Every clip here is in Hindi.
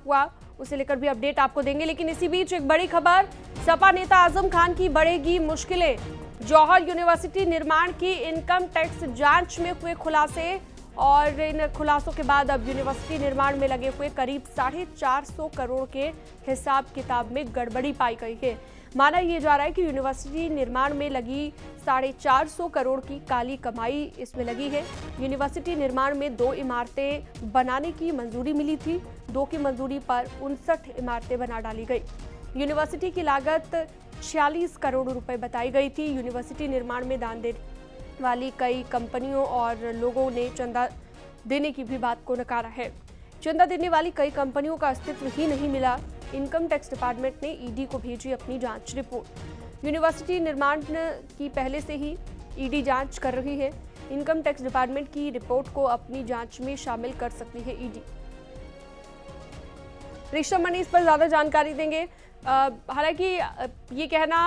हुआ, उसे लेकर भी अपडेट आपको देंगे। लेकिन इसी बीच एक बड़ी खबर, सपा नेता आजम खान की बढ़ेगी मुश्किलें। जौहर यूनिवर्सिटी निर्माण की इनकम टैक्स जांच में हुए खुलासे और इन खुलासों के बाद अब यूनिवर्सिटी निर्माण में लगे हुए करीब 450 करोड़ के हिसाब किताब में गड़बड़ी पाई गई है। माना यह जा रहा है कि यूनिवर्सिटी निर्माण में लगी 450 करोड़ की काली कमाई इसमें लगी है। यूनिवर्सिटी निर्माण में 2 इमारतें बनाने की मंजूरी मिली थी, 2 की मंजूरी पर 59 इमारतें बना डाली गई। यूनिवर्सिटी की लागत 46 करोड़ रुपए बताई गई थी। यूनिवर्सिटी निर्माण में दान देने वाली कई कंपनियों और लोगों ने चंदा देने की भी बात को नकारा है। चंदा देने वाली कई कंपनियों का अस्तित्व ही नहीं मिला। इनकम टैक्स डिपार्टमेंट ने ईडी को भेजी अपनी जांच रिपोर्ट। यूनिवर्सिटी निर्माण की पहले से ही ईडी जांच कर रही है। इनकम टैक्स डिपार्टमेंट की रिपोर्ट को अपनी जांच में शामिल कर सकती है ईडी। ऋषभ मणि इस पर ज्यादा जानकारी देंगे। हालांकि ये कहना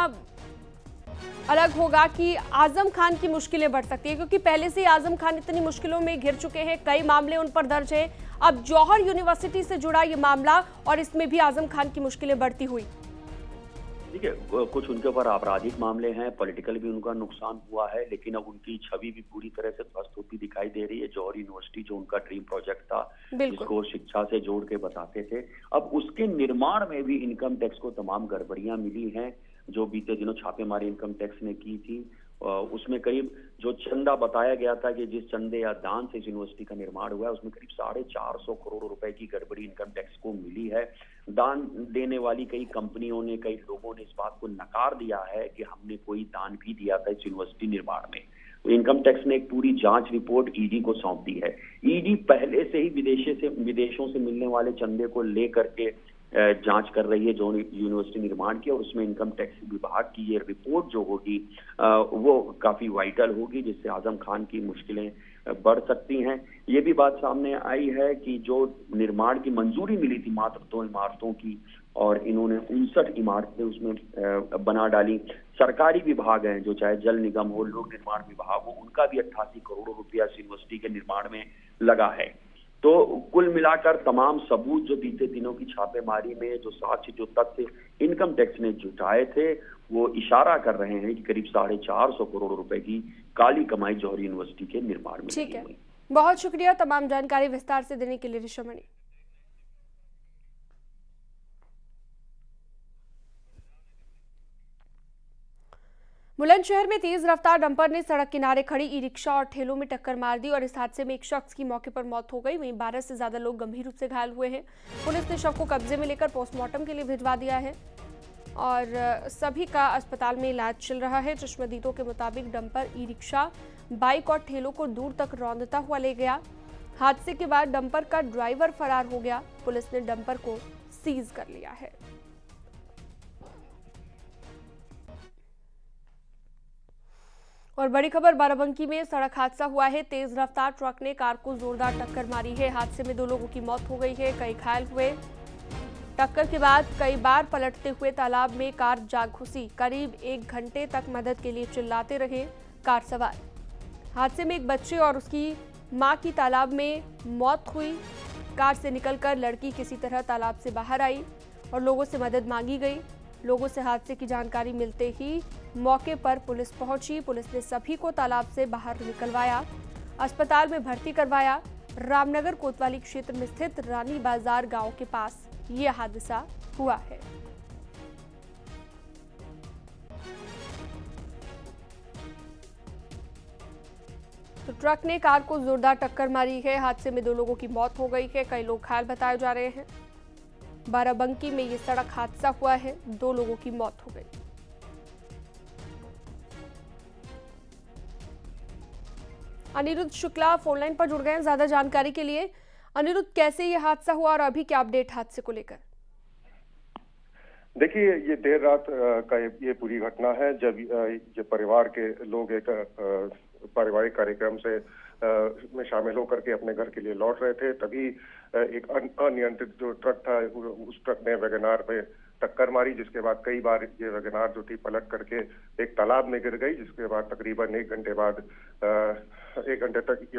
अलग होगा कि आजम खान की मुश्किलें बढ़ सकती है, क्योंकि पहले से ही आजम खान इतनी मुश्किलों में घिर चुके हैं, कई मामले उन पर दर्ज हैं। अब जौहर यूनिवर्सिटी से जुड़ा ये मामला और इसमें भी आजम खान की मुश्किलें बढ़ती हुई। ठीक है, कुछ उनके ऊपर आपराधिक मामले हैं, पॉलिटिकल भी उनका नुकसान हुआ है, लेकिन अब उनकी छवि भी पूरी तरह से ध्वस्त होती दिखाई दे रही है। जौहर यूनिवर्सिटी जो उनका ड्रीम प्रोजेक्ट था, जिसको शिक्षा से जोड़ के बताते थे, अब उसके निर्माण में भी इनकम टैक्स को तमाम गड़बड़ियां मिली हैं। जो बीते दिनों छापेमारी इनकम टैक्स ने की थी, उसमें करीब जो चंदा बताया गया था कि जिस चंदे या दान से इस यूनिवर्सिटी का निर्माण हुआ है, उसमें करीब 450 करोड़ रुपए की गड़बड़ी इनकम टैक्स को मिली है। दान देने वाली कई कंपनियों ने, कई लोगों ने इस बात को नकार दिया है कि हमने कोई दान भी दिया था इस यूनिवर्सिटी निर्माण में। तो इनकम टैक्स ने एक पूरी जांच रिपोर्ट ईडी को सौंप दी है। ईडी पहले से ही विदेशों से मिलने वाले चंदे को लेकर के जांच कर रही है जो यूनिवर्सिटी निर्माण की, और उसमें इनकम टैक्स विभाग की ये रिपोर्ट जो होगी वो काफी वाइटल होगी, जिससे आजम खान की मुश्किलें बढ़ सकती हैं। ये भी बात सामने आई है कि जो निर्माण की मंजूरी मिली थी मात्र 2 इमारतों की, और इन्होंने 59 इमारतें उसमें बना डाली। सरकारी विभाग हैं, जो चाहे जल निगम हो, लोक निर्माण विभाग हो, उनका भी 88 करोड़ रुपया इस यूनिवर्सिटी के निर्माण में लगा है। तो कुल मिलाकर तमाम सबूत जो बीते दिनों की छापेमारी में जो साक्ष्य, जो तथ्य इनकम टैक्स ने जुटाए थे, वो इशारा कर रहे हैं कि करीब 450 करोड़ रुपए की काली कमाई जौहर यूनिवर्सिटी के निर्माण में। ठीक है, बहुत शुक्रिया तमाम जानकारी विस्तार से देने के लिए ऋषभ मणि। बुलंदशहर में तेज रफ्तार डंपर ने सड़क किनारे खड़ी ई रिक्शा और ठेलों में टक्कर मार दी और इस हादसे में एक शख्स की मौके पर मौत हो गई। वहीं 12 से ज्यादा लोग गंभीर रूप से घायल हुए हैं। पुलिस ने शव को कब्जे में लेकर पोस्टमार्टम के लिए भिजवा दिया है और सभी का अस्पताल में इलाज चल रहा है। चश्मदीदों के मुताबिक डंपर ई रिक्शा, बाइक और ठेलों को दूर तक रौंदता हुआ ले गया। हादसे के बाद डंपर का ड्राइवर फरार हो गया। पुलिस ने डंपर को सीज कर लिया है। और बड़ी खबर, बाराबंकी में सड़क हादसा हुआ है। तेज रफ्तार ट्रक ने कार को जोरदार टक्कर मारी है। हादसे में 2 लोगों की मौत हो गई है, कई घायल हुए। टक्कर के बाद कई बार पलटते हुए तालाब में कार जा घुसी। करीब 1 घंटे तक मदद के लिए चिल्लाते रहे कार सवार। हादसे में एक बच्चे और उसकी मां की तालाब में मौत हुई। कार से निकलकर लड़की किसी तरह तालाब से बाहर आई और लोगों से मदद मांगी गई। लोगों से हादसे की जानकारी मिलते ही मौके पर पुलिस पहुंची। पुलिस ने सभी को तालाब से बाहर निकलवाया, अस्पताल में भर्ती करवाया। रामनगर कोतवाली क्षेत्र में स्थित रानी बाजार गांव के पास यह हादसा हुआ है। तो ट्रक ने कार को जोरदार टक्कर मारी है। हादसे में 2 लोगों की मौत हो गई है, कई लोग घायल बताए जा रहे हैं। बाराबंकी में ये सड़क हादसा हुआ है, 2 लोगों की मौत हो गई। अनिरुद्ध शुक्ला फोनलाइन पर जुड़ गए हैं ज्यादा जानकारी के लिए। अनिरुद्ध, कैसे ये हादसा हुआ और अभी क्या अपडेट हादसे को लेकर? देखिए, ये देर रात का ये पूरी घटना है, जब ये परिवार के लोग एक पारिवारिक कार्यक्रम से में शामिल होकर के अपने घर के लिए लौट रहे थे। तभी एक अनियंत्रित जो ट्रक था, उस ट्रक ने वैगनार पे टक्कर मारी, जिसके बाद कई बार ये वैगनार जो थी पलट करके एक तालाब में गिर गई, जिसके बाद तकरीबन 1 घंटे बाद 1 घंटे तक